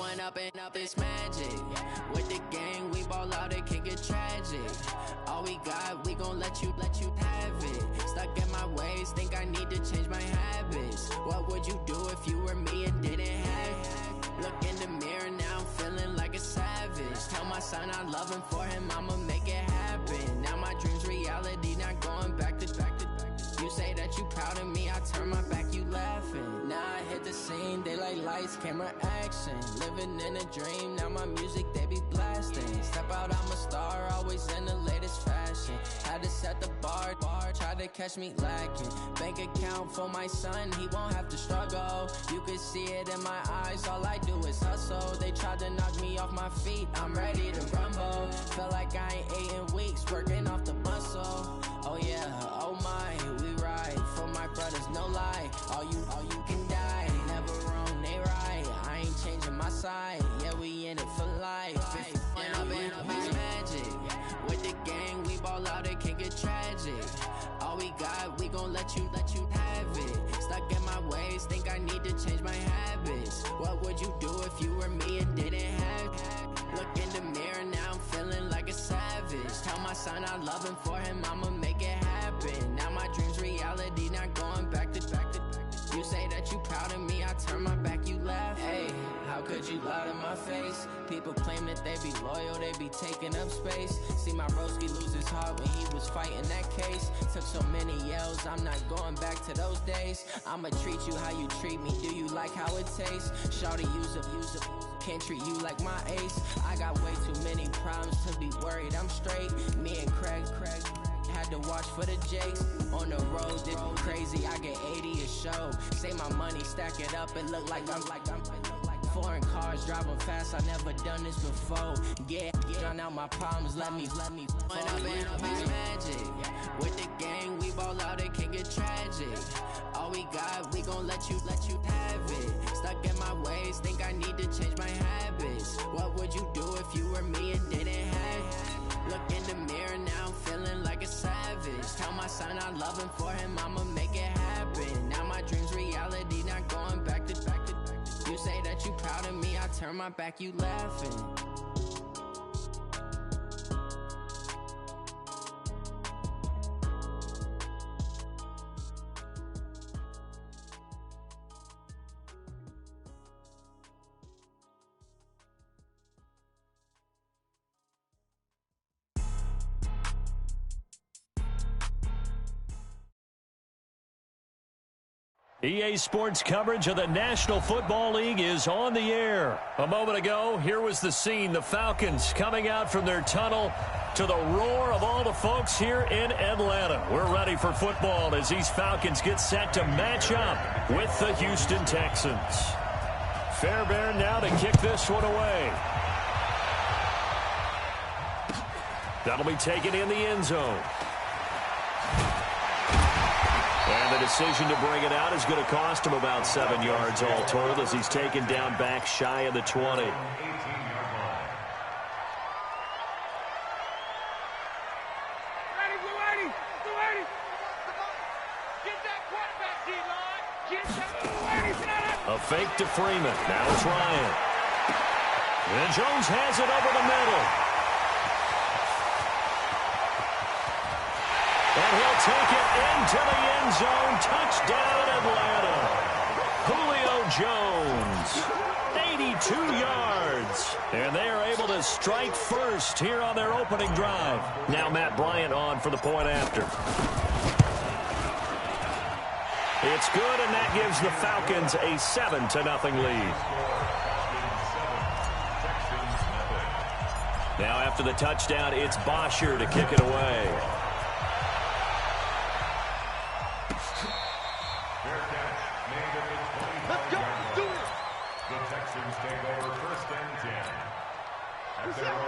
Point up and up, it's magic. With the gang, we ball out, it can get tragic. All we got, we gon' let you have it. Stuck in my ways, think I need to change my habits. What would you do if you were me and didn't have it? Look in the mirror, now I'm feeling like a savage. Tell my son I love him, for him I'ma make it happen. Now my dream's reality, not going back to. You say that you proud of me, I turn my back, you laughing. Now I hit the scene, they like lights, camera, action. Living in a dream, now my music, they be blasting. Step out, I'm a star, always in the latest fashion. Had to set the bar, try to catch me lacking. Bank account for my son, he won't have to struggle. You can see it in my eyes, all I do is hustle. They tried to knock me off my feet, I'm ready to rumble. Felt like I ain't ate in weeks, working off the muscle. Oh yeah, oh my, we ride for my brothers, no lie. All you can die, never wrong, they right. I ain't changing my side, yeah, we in it for life. And up it's magic. With the gang, we ball out, it can get tragic. All we got, we gon' let you have it. Stuck in my ways, think I need to change my habits. What would you do if you were me and didn't have it? Look in the mirror, now I'm feeling like a savage. Tell my son I love him, for him I'ma make it happen. Now my dream's reality, not going back to. You say that you proud of me, I turn my back, you laugh. Hey, how could you lie to my face? People claim that they be loyal, they be taking up space. See my broski lose his heart when he was fighting that case. Took so many yells, I'm not going back to those days. I'ma treat you how you treat me, do you like how it tastes? Shawty use up, can't treat you like my ace. I got way too many problems to be worried, I'm straight. Me and Craig had to watch for the Jakes. On the road, did crazy, I get 80 a show. Say my money, stack it up, it look like I'm foreign cars, driving fast, I never done this before. Yeah, drown out my problems, let me point up and it's magic. With the gang, we ball out, it can get tragic. All we got, we gon' let you have it. Stuck in my ways, think I need to change my habits. What would you do if you were me and didn't have it? Look in the mirror, now I'm feeling like a savage. Tell my son I love him, for him I'ma make it happen. Now my dream's reality, not going back to. You say that you proud of me, I turn my back, you laughing. EA Sports coverage of the National Football League is on the air. A moment ago, here was the scene. The Falcons coming out from their tunnel to the roar of all the folks here in Atlanta. We're ready for football as these Falcons get set to match up with the Houston Texans. Fairbairn now to kick this one away. That'll be taken in the end zone. And the decision to bring it out is going to cost him about 7 yards all told as he's taken down back shy of the 20. A fake to Freeman. Now it's Ryan. And Jones has it over the middle. And he'll take it into the end zone. Touchdown, Atlanta. Julio Jones, 82 yards. And they are able to strike first here on their opening drive. Now Matt Bryant on for the point after. It's good, and that gives the Falcons a 7-0 lead. Now after the touchdown, it's Bosher to kick it away.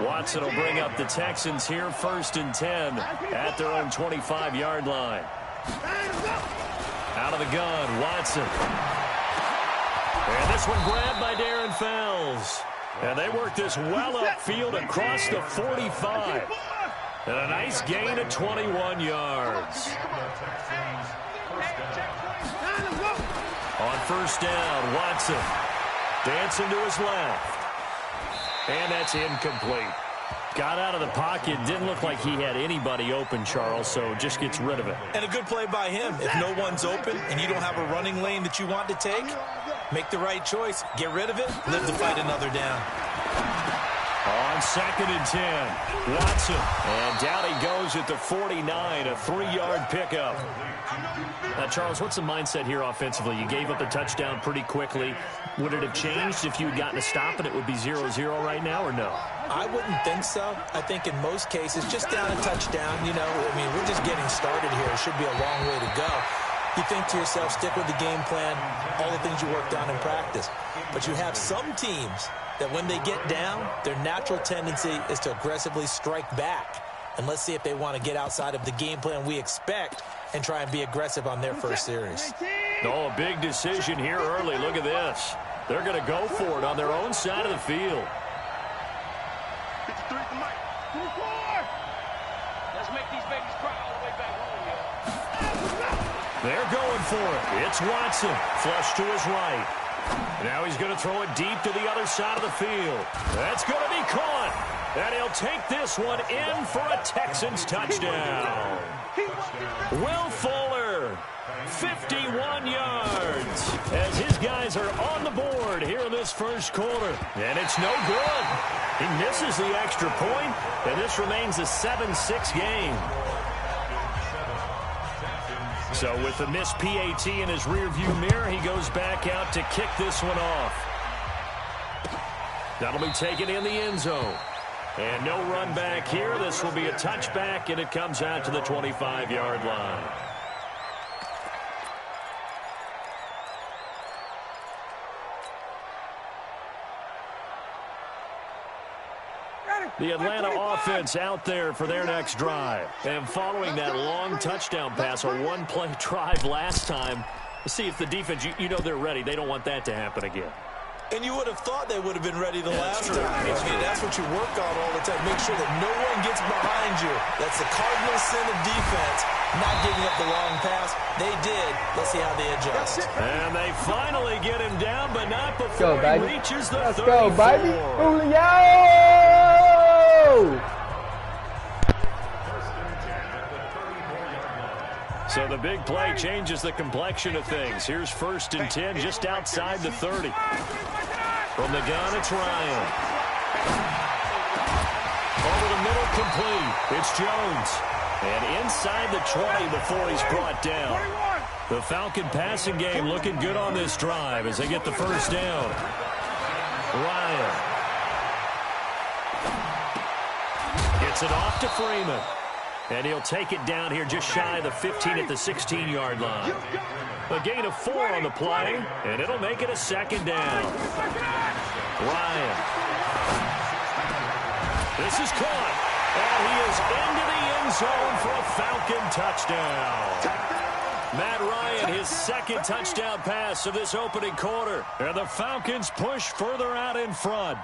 Watson will bring up the Texans here, 1st and 10 at their own 25-yard line. Out of the gun, Watson. And this one grabbed by Darren Fells. And they work this well upfield across the 45. And a nice gain of 21 yards. On 1st down, Watson dancing to his left. And that's incomplete. Got out of the pocket. Didn't look like he had anybody open, Charles, so just gets rid of it. And a good play by him. If no one's open and you don't have a running lane that you want to take, make the right choice. Get rid of it. Live to fight another down. On 2nd and 10, Watson. And down he goes at the 49, a 3-yard pickup. Now, Charles, what's the mindset here offensively? You gave up a touchdown pretty quickly. Would it have changed if you had gotten a stop and it would be 0-0 right now, or no? I wouldn't think so. I think in most cases, just down a touchdown, you know, I mean, we're just getting started here. It should be a long way to go. You think to yourself, stick with the game plan, all the things you worked on in practice. But you have some teams that when they get down, their natural tendency is to aggressively strike back. And let's see if they want to get outside of the game plan we expect and try and be aggressive on their first series. Oh, a big decision here early. Look at this. They're going to go for it on their own side of the field. 53 for Mike. 2-4. Let's make these babies cry all the way back home, yo. They're going for it. It's Watson. Flush to his right. Now he's going to throw it deep to the other side of the field. That's going to be caught. And he'll take this one in for a Texans touchdown. Will Fuller, 51 yards, as his guys are on the board here in this first quarter. And it's no good. He misses the extra point, and this remains a 7-6 game. So with the missed PAT in his rearview mirror, he goes back out to kick this one off. That'll be taken in the end zone. And no run back here. This will be a touchback, and it comes out to the 25-yard line. The Atlanta offense out there for their next drive. And following that long touchdown pass, a one-play drive last time, let's see if the defense, you know they're ready. They don't want that to happen again. And you would have thought they would have been ready the last time. I mean, that's what you work on all the time. Make sure that no one gets behind you. That's the cardinal sin of defense, not giving up the long pass. They did. Let's see how they adjust. And they finally get him down, but not before he reaches the 34. Let's go, baby. Julio! So the big play changes the complexion of things. Here's 1st and 10 just outside the 30. From the gun, it's Ryan. Over the middle, complete. It's Jones. And inside the 20 before he's brought down. The Falcon passing game looking good on this drive as they get the first down. Ryan. Gets it off to Freeman. And he'll take it down here just shy of the 15 at the 16-yard line. A gain of 4 on the play, and it'll make it a 2nd down. Ryan. This is caught. And he is into the end zone for a Falcon touchdown. Matt Ryan, his 2nd touchdown pass of this opening quarter. And the Falcons push further out in front.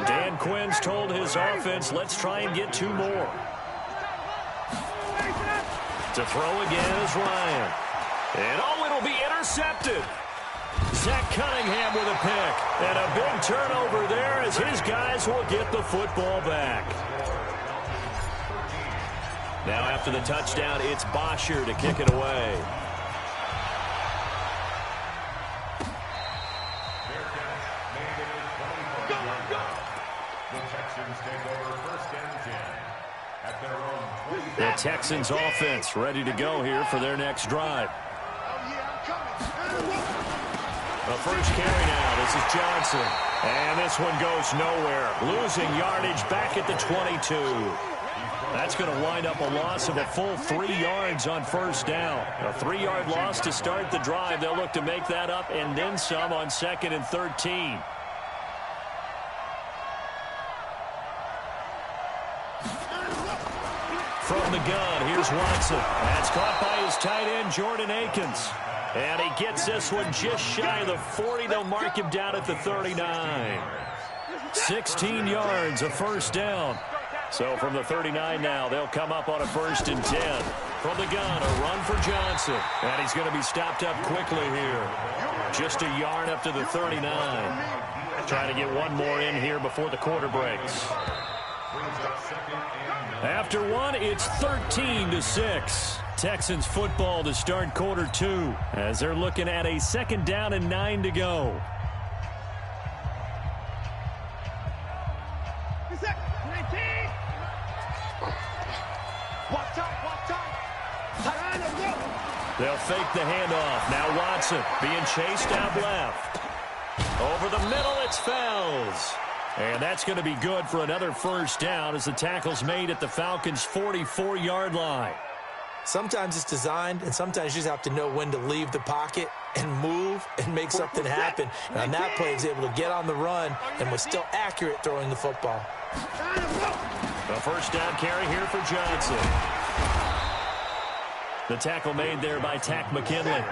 Dan Quinn's told his offense, let's try and get 2 more. To throw again is Ryan. And oh, it'll be intercepted. Zach Cunningham with a pick. And a big turnover there as his guys will get the football back. Now after the touchdown, it's Bosher to kick it away. The Texans offense ready to go here for their next drive. The first carry now. This is Johnson. And this one goes nowhere. Losing yardage back at the 22. That's going to wind up a loss of a full 3 yards on first down. A 3-yard loss to start the drive. They'll look to make that up and then some on 2nd and 13. From the gun, here's Watson. That's caught by his tight end, Jordan Akins. And he gets this one just shy of the 40. They'll mark him down at the 39. 16 yards, a first down. So from the 39 now, they'll come up on a 1st and 10. From the gun, a run for Johnson. And he's going to be stopped up quickly here. Just a yard up to the 39. Trying to get one more in here before the quarter breaks. After one, it's 13-6. Texans football to start quarter 2 as they're looking at a 2nd down and 9 to go. They'll fake the handoff. Now Watson being chased out left. Over the middle, it's Fells. And that's going to be good for another 1st down as the tackle's made at the Falcons' 44-yard line. Sometimes it's designed, and sometimes you just have to know when to leave the pocket and move and make something happen. And on that play, he was able to get on the run and was still accurate throwing the football. A 1st down carry here for Johnson. The tackle made there by Takk McKinley.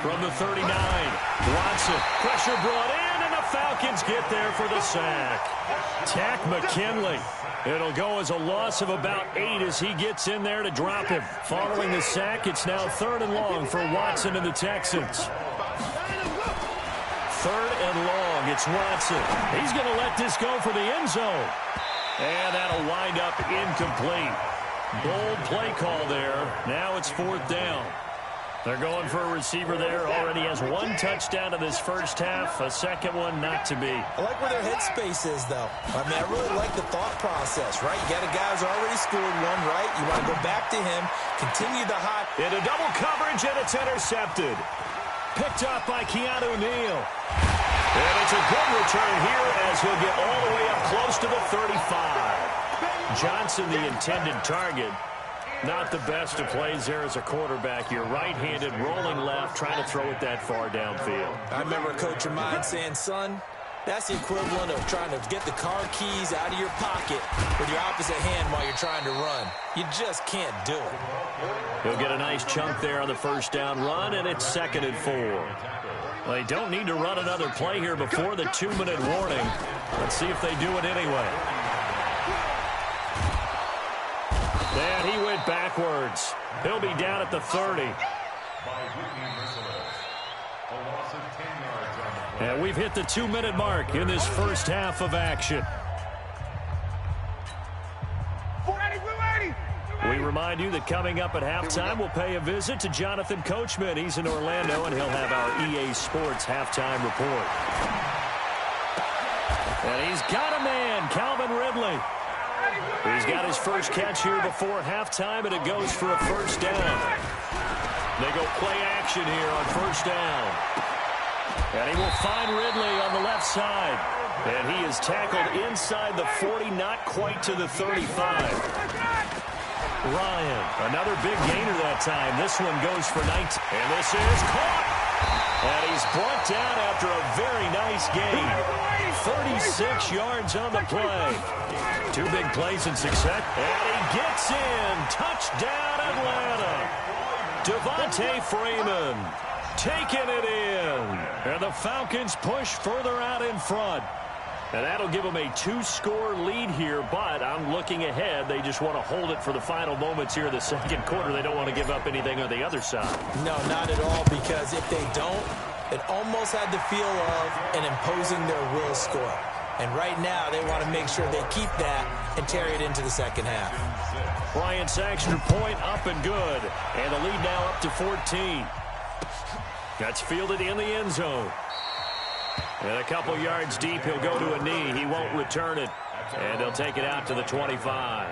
From the 39, Watson, pressure brought in, and the Falcons get there for the sack. Takk McKinley. It'll go as a loss of about 8 as he gets in there to drop him. Following the sack, it's now 3rd and long for Watson and the Texans. 3rd and long, it's Watson. He's going to let this go for the end zone. And that'll wind up incomplete. Bold play call there. Now it's 4th down. They're going for a receiver there. Already has 1 touchdown in this 1st half. A 2nd one not to be. I like where their headspace is, though. I mean, I really like the thought process, right? You got a guy who's already scored one, right? You want to go back to him, continue the hot. Into double coverage, and it's intercepted. Picked up by Keanu Neal. And it's a good return here as he'll get all the way up close to the 35. Johnson, the intended target. Not the best of plays there as a quarterback. You're right-handed, rolling left, trying to throw it that far downfield. I remember a coach of mine saying, son, that's the equivalent of trying to get the car keys out of your pocket with your opposite hand while you're trying to run. You just can't do it. He'll get a nice chunk there on the 1st down run, and it's 2nd and 4. Well, they don't need to run another play here before the 2-minute warning. Let's see if they do it anyway. And he went backwards. He'll be down at the 30. And we've hit the 2-minute mark in this 1st half of action. We remind you that coming up at halftime, we'll pay a visit to Jonathan Coachman. He's in Orlando, and he'll have our EA Sports halftime report. And he's got a man, Calvin Ridley. He's got his first catch here before halftime, and it goes for a 1st down. They go play action here on 1st down. And he will find Ridley on the left side. And he is tackled inside the 40, not quite to the 35. Ryan, another big gainer that time. This one goes for 19. And this is caught. And he's brought down after a very nice gain. 36 yards on the play. 2 big plays in success. And he gets in. Touchdown, Atlanta. Devontae Freeman taking it in. And the Falcons push further out in front. And that'll give them a 2-score lead here, but I'm looking ahead. They just want to hold it for the final moments here in the 2nd quarter. They don't want to give up anything on the other side. No, not at all, because if they don't, it almost had the feel of an imposing their will score. And right now, they want to make sure they keep that and carry it into the 2nd half. Bryant's extra point up and good. And the lead now up to 14. That's fielded in the end zone. And a couple yards deep, he'll go to a knee. He won't return it. And they'll take it out to the 25.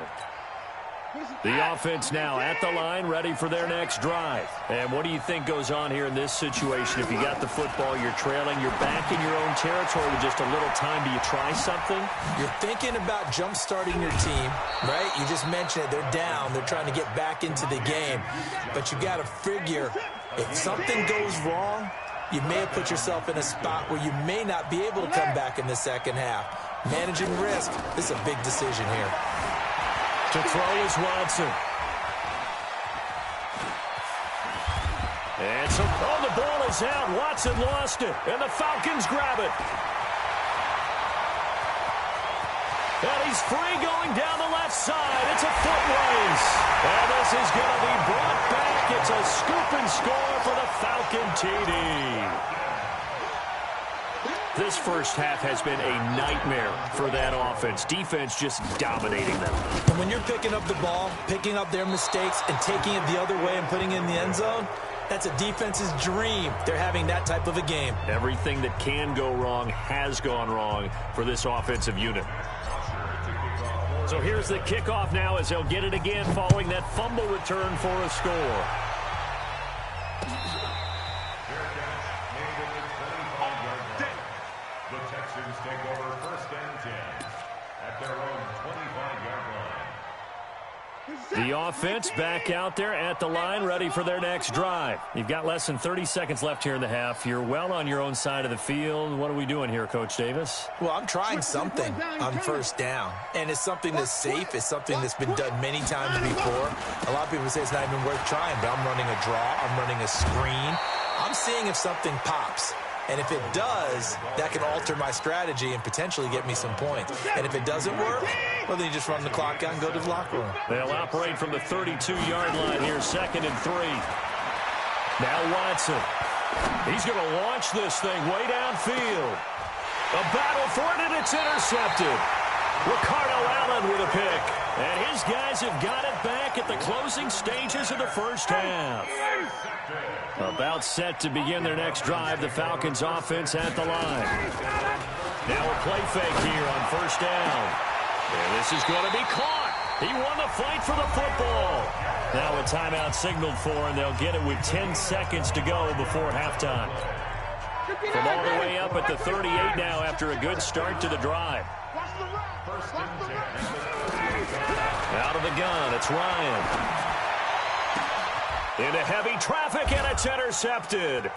The offense now at the line, ready for their next drive. And what do you think goes on here in this situation? If you got the football, you're trailing, you're back in your own territory with just a little time. Do you try something? You're thinking about jump-starting your team, right? You just mentioned it. They're down. They're trying to get back into the game. But you got to figure, if something goes wrong, you may have put yourself in a spot where you may not be able to come back in the 2nd half. Managing risk, this is a big decision here. To throw is Watson. And So, oh, the ball is out. Watson lost it, and the Falcons grab it. And he's free going down the left side. It's a foot race. And this is going to be brought back. It's a scoop and score for the Falcon TD. This first half has been a nightmare for that offense. Defense just dominating them. And when you're picking up the ball, picking up their mistakes, and taking it the other way and putting it in the end zone, that's a defense's dream. They're having that type of a game. Everything that can go wrong has gone wrong for this offensive unit. So here's the kickoff now as they'll get it again following that fumble return for a score. The Texans take over 1st and 10 at their own 25-yard line. The offense back out there at the line, ready for their next drive. You've got less than 30 seconds left here in the half. You're well on your own side of the field. What are we doing here, Coach Davis? Well, I'm trying something on 1st down, and it's something that's safe. It's something that's been done many times before. A lot of people say it's not even worth trying, but I'm running a draw. I'm running a screen. I'm seeing if something pops. And if it does, that can alter my strategy and potentially get me some points. And if it doesn't work, well, then you just run the clock out and go to the locker room. They'll operate from the 32-yard line here, 2nd and 3. Now Watson. He's going to launch this thing way downfield. A battle for it, and it's intercepted. Ricardo Allen with a pick. And his guys have got it back at the closing stages of the first half. About set to begin their next drive, the Falcons offense at the line. Now a play fake here on 1st down. And this is going to be caught. He won the fight for the football. Now a timeout signaled for, and they'll get it with 10 seconds to go before halftime. From all the way up at the 38 now after a good start to the drive. Out of the gun, it's Ryan. Into heavy traffic, and it's intercepted.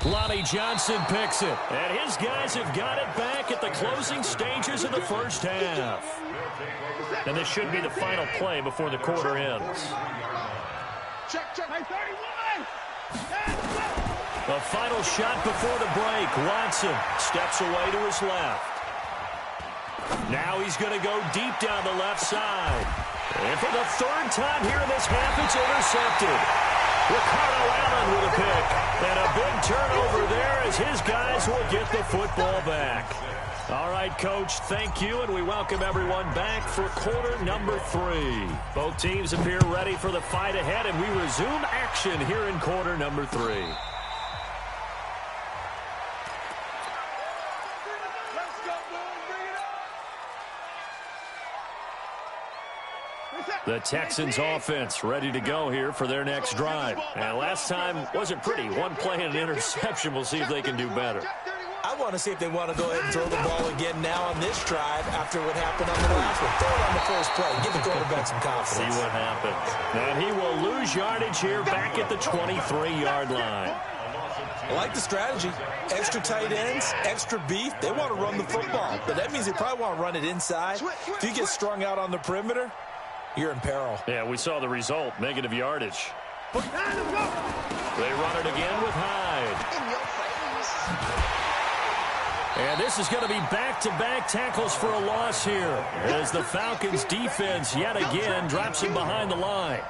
Lonnie Johnson picks it, and his guys have got it back at the closing stages of the first half. And this should be the final play before the quarter ends. The final shot before the break. Watson steps away to his left. Now he's going to go deep down the left side. And for the 3rd time here in this half, it's intercepted. Ricardo Allen with a pick. And a big turnover there as his guys will get the football back. All right, Coach, thank you, and we welcome everyone back for quarter number 3. Both teams appear ready for the fight ahead, and we resume action here in quarter number 3. The Texans offense ready to go here for their next drive. And last time wasn't pretty. One play and an interception. We'll see if they can do better. I want to see if they want to go ahead and throw the ball again now on this drive after what happened on the last one. Throw it on the first play. Give the quarterback some confidence. See what happens. And he will lose yardage here back at the 23-yard line. I like the strategy. Extra tight ends, extra beef. They want to run the football. But that means they probably want to run it inside. If you get strung out on the perimeter, you're in peril. Yeah, we saw the result. Negative yardage. They run it again with Hyde. And this is going to be back-to-back tackles for a loss here as the Falcons defense yet again drops him behind the line.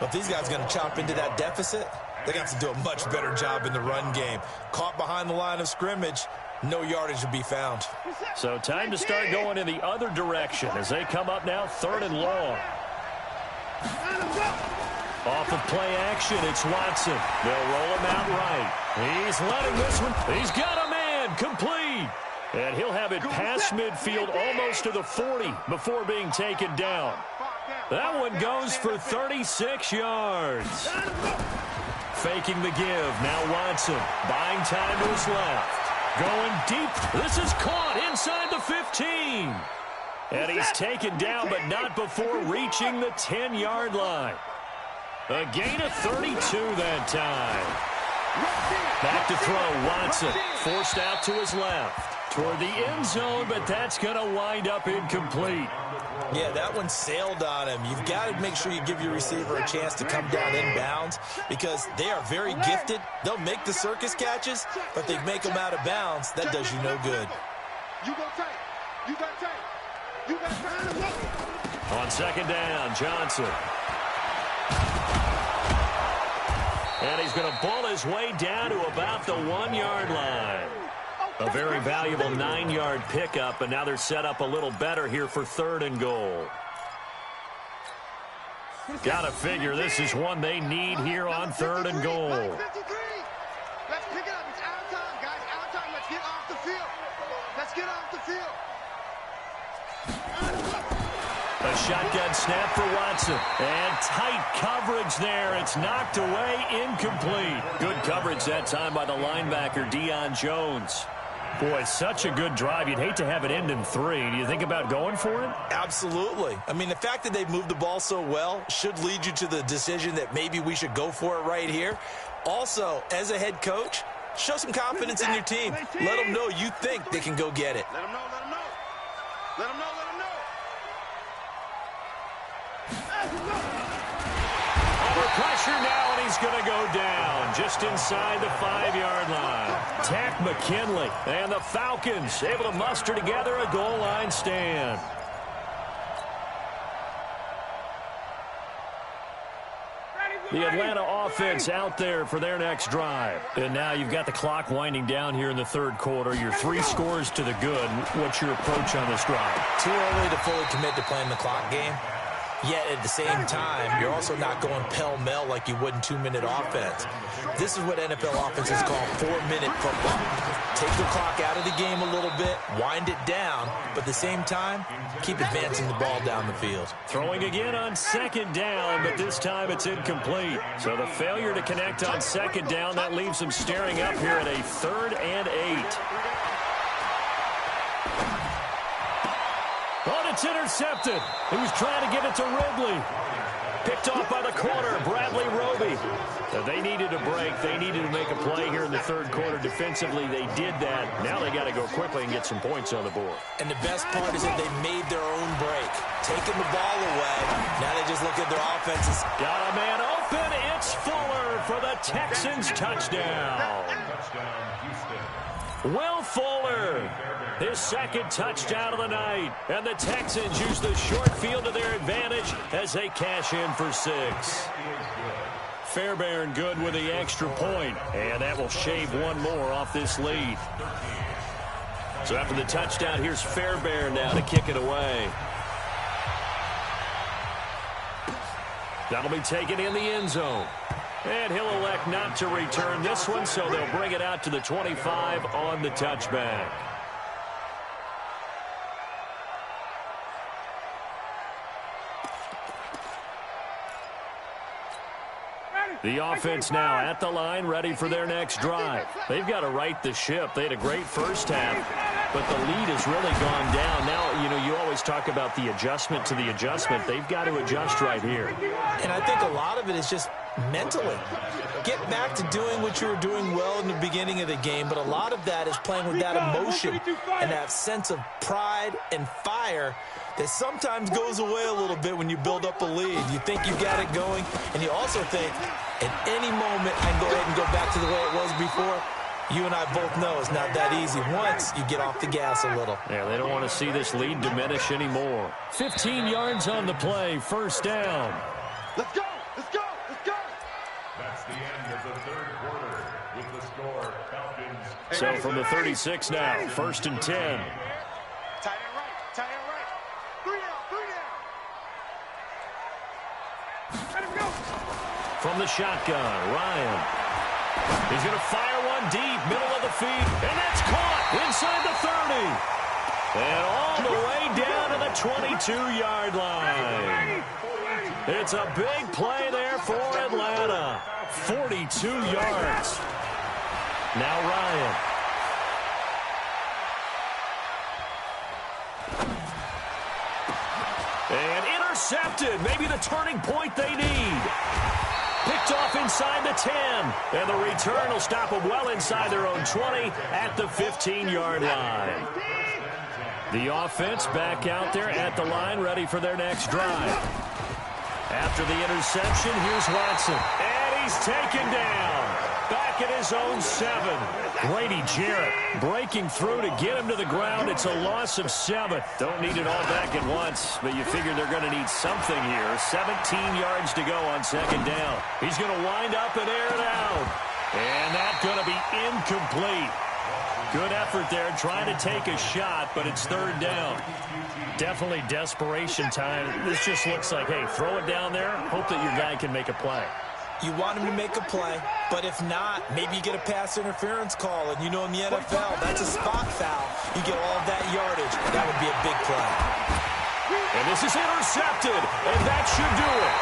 But if these guys are going to chop into that deficit, they got to do a much better job in the run game. Caught behind the line of scrimmage, no yardage to be found. So time to start going in the other direction as they come up now 3rd and long. Off of play action, it's Watson. They'll roll him out right. He's letting this one. He's got a man complete. And he'll have it past midfield almost to the 40 before being taken down. That one goes for 36 yards. Faking the give. Now Watson buying time to his left. Going deep. This is caught inside the 15. And he's taken down, but not before reaching the 10-yard line. A gain of 32 that time. Back to throw, Watson. Forced out to his left. for the end zone, but that's going to wind up incomplete. Yeah, that one sailed on him. You've got to make sure you give your receiver a chance to come down inbounds because they are very gifted. They'll make the circus catches, but they make them out of bounds. That does you no good. You go tight. You got tight. You got tight. On second down, Johnson. And he's going to bull his way down to about the 1-yard line. A very valuable 9-yard pickup, and now they're set up a little better here for 3rd and goal. Got to figure this is one they need here on 3rd and goal. Let's pick it up. It's our time, guys. Our time. Let's get off the field. Let's get off the field. A shotgun snap for Watson. And tight coverage there. It's knocked away, incomplete. Good coverage that time by the linebacker, Deion Jones. Boy, such a good drive. You'd hate to have it end in 3. Do you think about going for it? Absolutely. I mean, the fact that they've moved the ball so well should lead you to the decision that maybe we should go for it right here. Also, as a head coach, show some confidence in your team. Let them know you think they can go get it. Let them know. Let them know. Let them know. Let them know. Under pressure now, and he's going to go down just inside the 5-yard line. Takk McKinley and the Falcons able to muster together a goal line stand. The Atlanta offense out there for their next drive. And now you've got the clock winding down here in the 3rd quarter. You're 3 scores to the good. What's your approach on this drive? Too early to fully commit to playing the clock game. Yet at the same time, you're also not going pell-mell like you would in 2-minute offense. This is what NFL offenses call 4-minute football. Take the clock out of the game a little bit, wind it down, but at the same time, keep advancing the ball down the field. Throwing again on 2nd down, but this time it's incomplete. So the failure to connect on 2nd down, that leaves them staring up here at a 3rd and 8. Oh, it's intercepted. He was trying to get it to Ridley. Picked off by the corner, Bradley Roby. So they needed a break. They needed to make a play here in the 3rd quarter. Defensively, they did that. Now they got to go quickly and get some points on the board. And the best part is that they made their own break. Taking the ball away. Now they just look at their offenses. Got a man open. It's Fuller for the Texans touchdown. Touchdown, Houston. Will Fuller, his 2nd touchdown of the night. And the Texans use the short field to their advantage as they cash in for 6. Fairbairn good with the extra point, and that will shave one more off this lead. So after the touchdown, here's Fairbairn now to kick it away. That'll be taken in the end zone. And he'll elect not to return this one, so they'll bring it out to the 25 on the touchback. The offense now at the line, ready for their next drive. They've got to right the ship. They had a great first half, but the lead has really gone down. Now, you know, you always talk about the adjustment to the adjustment. They've got to adjust right here. And I think a lot of it is just mentally. Get back to doing what you were doing well in the beginning of the game, but a lot of that is playing with that emotion and that sense of pride and fire that sometimes goes away a little bit when you build up a lead. You think you got it going, and you also think at any moment I can go ahead and go back to the way it was before. You and I both know it's not that easy once you get off the gas a little. Yeah, they don't want to see this lead diminish anymore. 15 yards on the play, 1st down. Let's go! Let's go! Let's go! That's the end of the 3rd quarter with the score Falcons. So from the 36 now, 1st and 10. Tight end right. Tight end right. 3 down. 3 down. Let him go. From the shotgun, Ryan. He's going to fire one deep, middle of the feet, and that's caught inside the 30. And all the way down to the 22-yard line. It's a big play there for Atlanta. 42 yards. Now Ryan. And intercepted. Maybe the turning point they need. Picked off inside the 10. And the return will stop them well inside their own 20 at the 15-yard line. The offense back out there at the line, ready for their next drive. After the interception, here's Watson. And he's taken down. Back at his own 7. Grady Jarrett breaking through to get him to the ground. It's a loss of 7. Don't need it all back at once, but you figure they're going to need something here. 17 yards to go on second down. He's going to wind up and air it out. And that's going to be incomplete. Good effort there, trying to take a shot, but it's third down. Definitely desperation time. This just looks like, hey, throw it down there, hope that your guy can make a play. You want him to make a play, but if not, maybe you get a pass interference call, and you know in the NFL, that's a spot foul. You get all of that yardage. That would be a big play. And this is intercepted, and that should do it.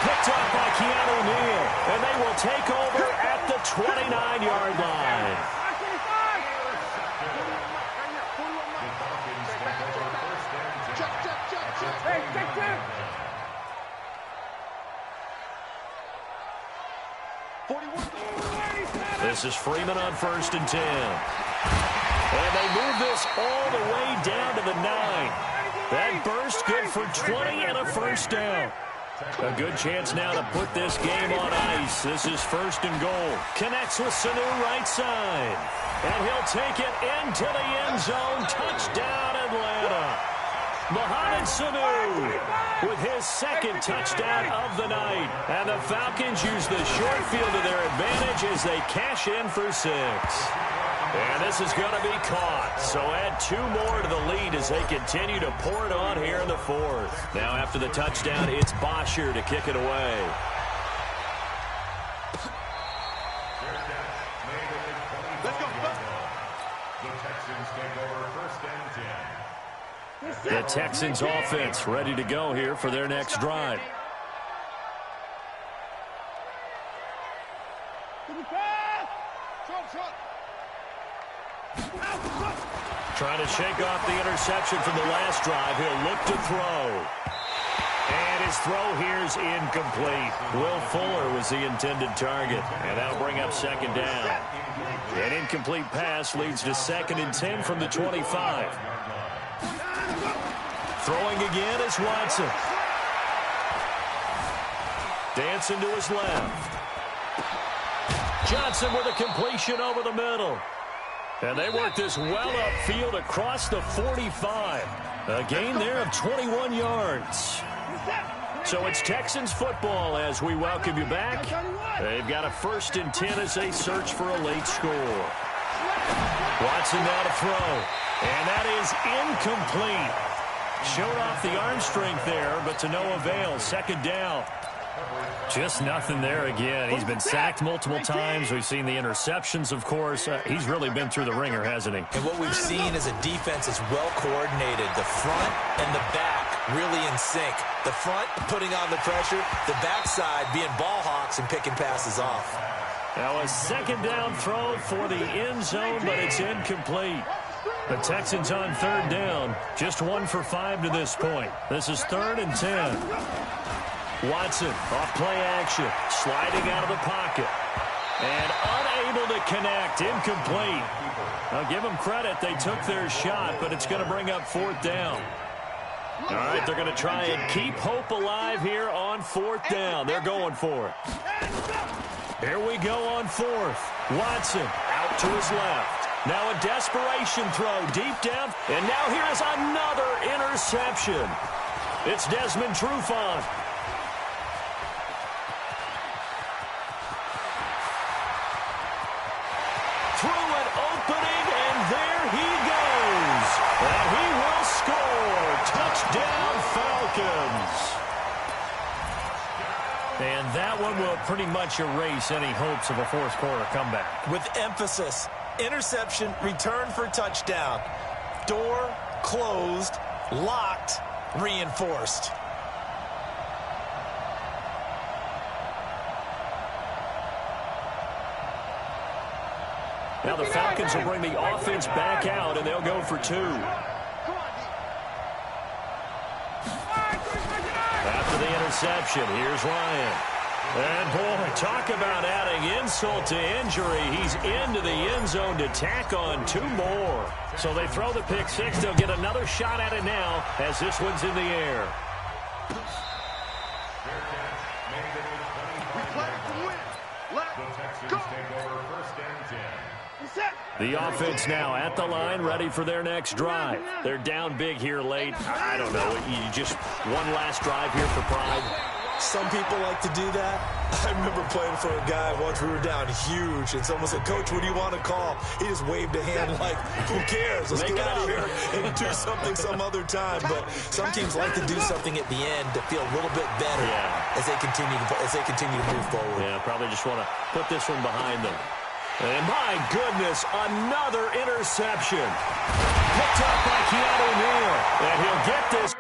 Picked up by Keanu Neal, and they will take over at the 29-yard line. This is Freeman on 1st and 10. And they move this all the way down to the 9. That burst good for 20 and a first down. A good chance now to put this game on ice. This is 1st and goal. Connects with Sanu right side. And he'll take it into the end zone. Touchdown, Atlanta. Mohamed Sanu with his second touchdown of the night. And the Falcons use the short field to their advantage as they cash in for 6. And this is going to be caught. So add 2 more to the lead as they continue to pour it on here in the 4th. Now after the touchdown, it's Bosher to kick it away. Let's go. The Texans take over 1st and 10. The Texans offense ready to go here for their next drive. Trying to shake off the interception from the last drive. He'll look to throw. And his throw here is incomplete. Will Fuller was the intended target. And that'll bring up 2nd down. An incomplete pass leads to 2nd and 10 from the 25. Throwing again is Watson. Dancing to his left. Johnson with a completion over the middle. And they work this well upfield across the 45. A gain there of 21 yards. So it's Texans football as we welcome you back. They've got a 1st and 10 as they search for a late score. Watson now to throw. And that is incomplete. Showed off the arm strength there, but to no avail. 2nd down. Just nothing there again. He's been sacked multiple times. We've seen the interceptions, of course. He's really been through the ringer, hasn't he? And what we've seen is a defense is well coordinated. The front and the back really in sync. The front putting on the pressure, the backside being ball hawks and picking passes off. Now a 2nd down throw for the end zone, but it's incomplete. The Texans on 3rd down. Just 1 for 5 to this point. This is 3rd and 10. Watson off play action. Sliding out of the pocket. And unable to connect. Incomplete. I'll give them credit. They took their shot, but it's going to bring up 4th down. All right, they're going to try and keep hope alive here on 4th down. They're going for it. Here we go on 4th. Watson out to his left. Now a desperation throw deep down. And now here is another interception. It's Desmond Trufant. Through an opening, and there he goes. And he will score. Touchdown, Falcons. And that one will pretty much erase any hopes of a 4th quarter comeback. With emphasis. Interception, return for touchdown. Door closed, locked, reinforced. Now the Falcons will bring the offense back out, and they'll go for 2. After the interception, here's Ryan. And, boy, talk about adding insult to injury. He's into the end zone to tack on 2 more. So they throw the pick 6. They'll get another shot at it now as this one's in the air. The offense now at the line, ready for their next drive. They're down big here late. I don't know. You just one last drive here for pride. Some people like to do that. I remember playing for a guy once. We were down huge, and someone said, "Coach, what do you want to call?" He just waved a hand like, "Who cares? Let's get out of here and do something some other time." But some teams like to do something at the end to feel a little bit better as they continue to move forward. Yeah, probably just want to put this one behind them. And my goodness, another interception. Picked up by Keanu Neal, and he'll get this.